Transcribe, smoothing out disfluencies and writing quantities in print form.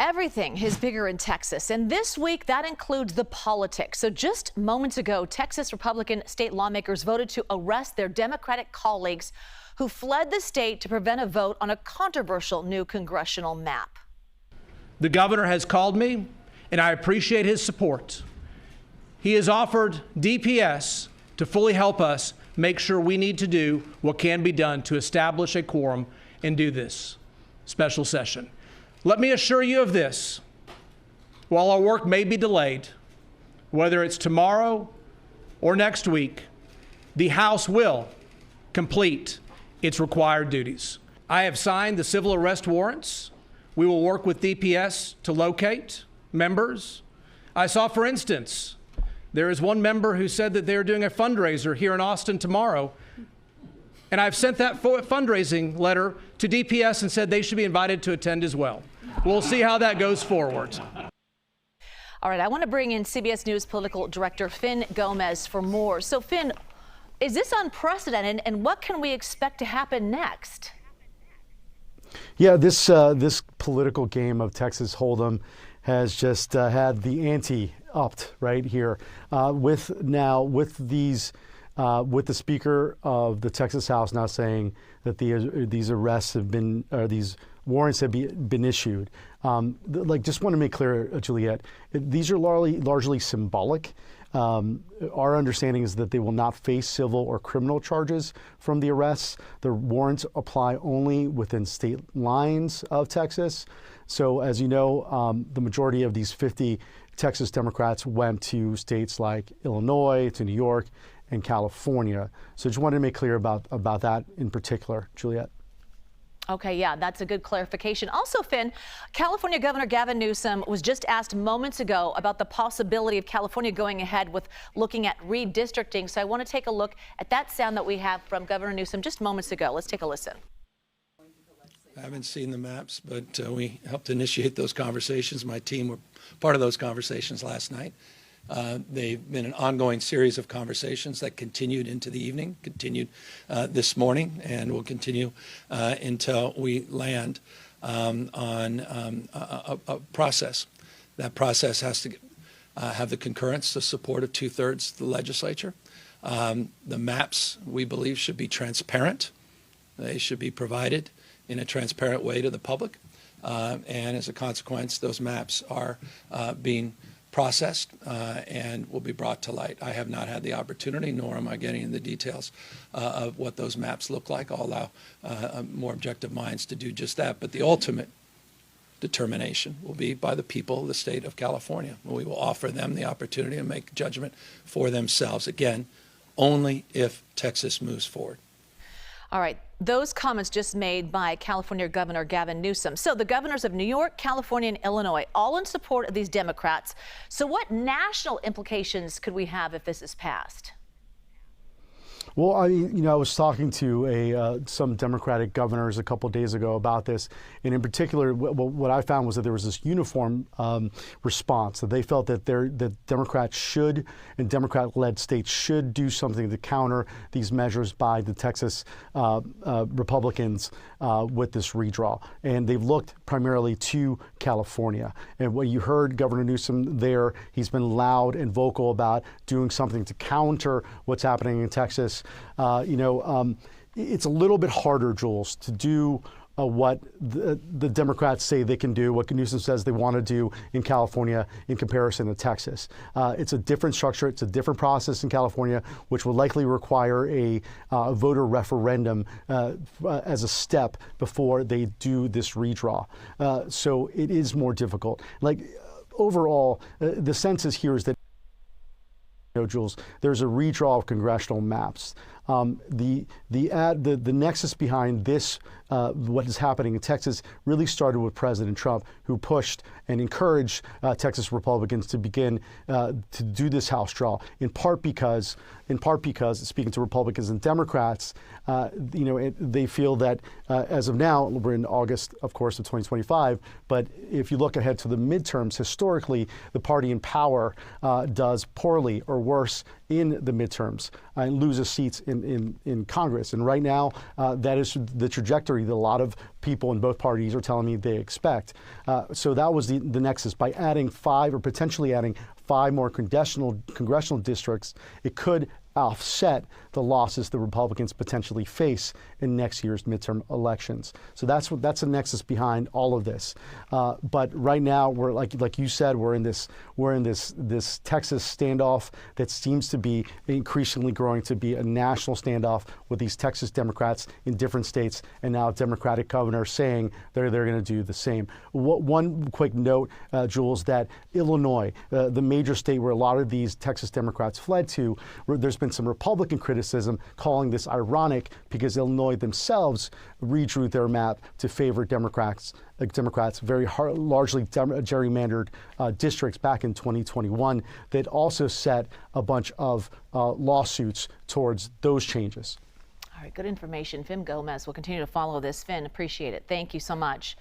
Everything is bigger in Texas, and this week that includes the politics. So just moments ago, Texas Republican state lawmakers voted to arrest their Democratic colleagues who fled the state to prevent a vote on a controversial new congressional map. The governor has called me, and I appreciate his support. He has offered DPS to fully help us make sure we need to do what can be done to establish a quorum and do this special session. Let me assure you of this. While our work may be delayed, whether it's tomorrow or next week, the House will complete its required duties. I have signed the civil arrest warrants. We will work with DPS to locate members. I saw, for instance, there is one member who said that they're doing a fundraiser here in Austin tomorrow. And I've sent that fundraising letter to DPS and said they should be invited to attend as well. We'll see how that goes forward. All right, I want to bring in CBS News political director Fin Gómez for more. So, Fin, is this unprecedented, and what can we expect to happen next? Yeah, this political game of Texas Hold'em has just had the ante upped right here with the Speaker of the Texas House now saying that these arrests have been, these warrants have been issued. Just want to make clear, Juliet, these are largely symbolic. Our understanding is that they will not face civil or criminal charges from the arrests. The warrants apply only within state lines of Texas. So as you know, the majority of these 50 Texas Democrats went to states like Illinois, to New York, and California. So just wanted to make clear about that in particular, Juliet. Okay, yeah, that's a good clarification. Also, Fin, California Governor Gavin Newsom was just asked moments ago about the possibility of California going ahead with looking at redistricting. So I want to take a look at that sound that we have from Governor Newsom just moments ago. Let's take a listen. I haven't seen the maps, but we helped initiate those conversations. My team were part of those conversations last night. They've been an ongoing series of conversations that continued into the evening, continued this morning, and will continue until we land on a process. That process has to have the concurrence, the support of 2/3 of the legislature. The maps, we believe, should be transparent. They should be provided in a transparent way to the public. And as a consequence, those maps are being processed and will be brought to light. I have not had the opportunity, nor am I getting into the details of what those maps look like. I'll allow more objective minds to do just that. But the ultimate determination will be by the people of the state of California. We will offer them the opportunity to make judgment for themselves. Again, only if Texas moves forward. All right, those comments just made by California Governor Gavin Newsom. So the governors of New York, California, and Illinois, all in support of these Democrats. So what national implications could we have if this is passed? Well, I was talking to some Democratic governors a couple of days ago about this, and in particular, what I found was that there was this uniform response that they felt that Democrats should, and Democrat-led states should do something to counter these measures by the Texas Republicans with this redraw, and they've looked primarily to California. And what you heard Governor Newsom there, he's been loud and vocal about doing something to counter what's happening in Texas. It's a little bit harder, Jules, to do what the Democrats say they can do, what Newsom says they want to do in California in comparison to Texas. It's a different structure. It's a different process in California, which will likely require a voter referendum as a step before they do this redraw. So it is more difficult. Overall, the sense here is that, Jules, there's a redraw of congressional maps. The nexus behind this, what is happening in Texas, really started with President Trump, who pushed and encouraged Texas Republicans to begin to do this House draw. In part because, speaking to Republicans and Democrats, they feel that as of now, we're in August, of course, of 2025. But if you look ahead to the midterms, historically, the party in power does poorly or worse in the midterms and loses seats in Congress. And right now, that is the trajectory that a lot of people in both parties are telling me they expect. So that was the nexus. By adding 5 or potentially adding 5 more congressional districts, it could offset the losses the Republicans potentially face in next year's midterm elections. So that's the nexus behind all of this. But right now, we're like you said, we're in this Texas standoff that seems to be increasingly growing to be a national standoff with these Texas Democrats in different states, and now Democratic governors saying they're going to do the same. One quick note, Jules, that Illinois, the major state where a lot of these Texas Democrats fled to, there's been some Republican criticism calling this ironic because Illinois themselves redrew their map to favor Democrats, very largely gerrymandered districts back in 2021 that also set a bunch of lawsuits towards those changes. All right, good information. Fin Gómez will continue to follow this. Fin, appreciate it. Thank you so much.